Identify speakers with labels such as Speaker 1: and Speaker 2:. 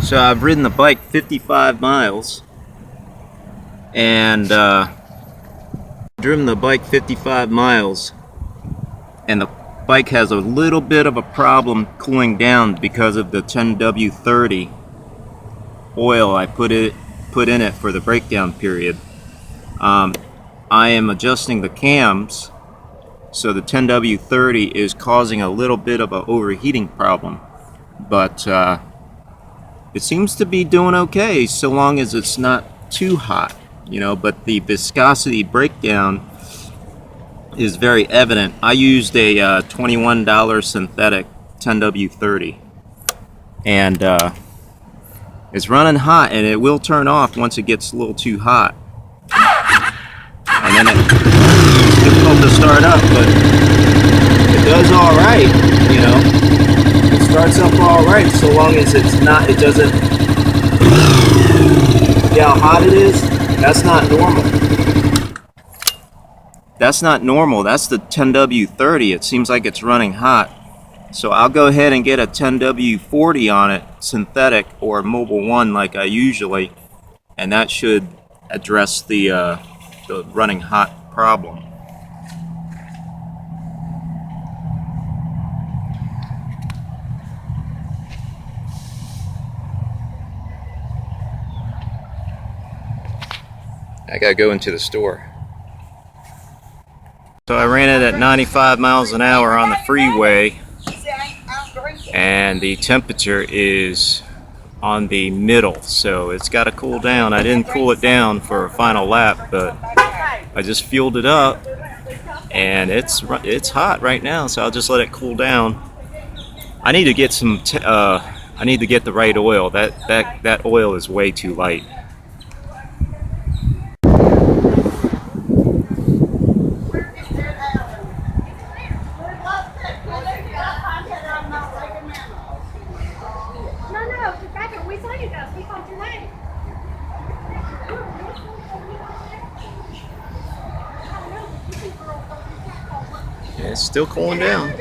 Speaker 1: So I've ridden the bike 55 miles and driven the bike 55 miles, and the bike has a little bit of a problem cooling down because of the 10W-30 oil I put in it for the breakdown period. I am adjusting the cams, so the 10W-30 is causing a little bit of an overheating problem, but it seems to be doing okay so long as it's not too hot, but the viscosity breakdown is very evident. I used a $21 synthetic 10W-30, and it's running hot, and it will turn off once it gets a little too hot. And then it's difficult to start up, but it does all right, It starts up all right so long as it doesn't. See how hot it is? That's not normal. That's not normal. That's the 10W-30. It seems like it's running hot. So I'll go ahead and get a 10W-40 on it, synthetic or Mobile 1 like I usually, and that should address the running hot problem. I gotta go into the store. So I ran it at 95 miles an hour on the freeway, and the temperature is on the middle, so it's got to cool down. I didn't cool it down for a final lap, but I just fueled it up, and it's hot right now, so I'll just let it cool down. I need to get I need to get the right oil. That oil is way too light. It's still cooling down.